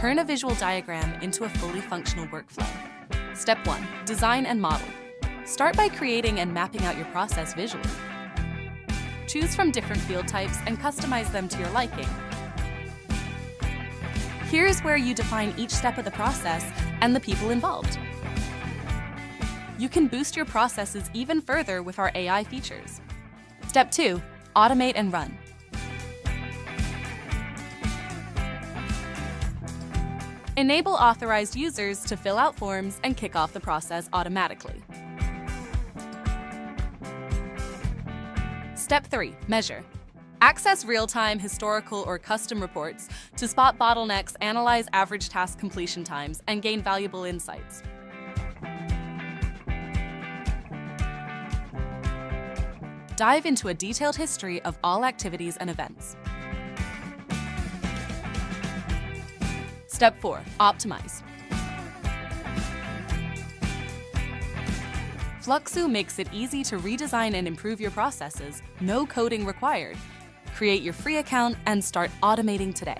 Turn a visual diagram into a fully functional workflow. Step 1. Design and model. Start by creating and mapping out your process visually. Choose from different field types and customize them to your liking. Here's where you define each step of the process and the people involved. You can boost your processes even further with our AI features. Step 2. Automate and run. Enable authorized users to fill out forms and kick off the process automatically. Step 3. Measure. Access real-time, historical, or custom reports to spot bottlenecks, analyze average task completion times, and gain valuable insights. Dive into a detailed history of all activities and events. Step 4. Optimize. Flokzu makes it easy to redesign and improve your processes, no coding required. Create your free account and start automating today.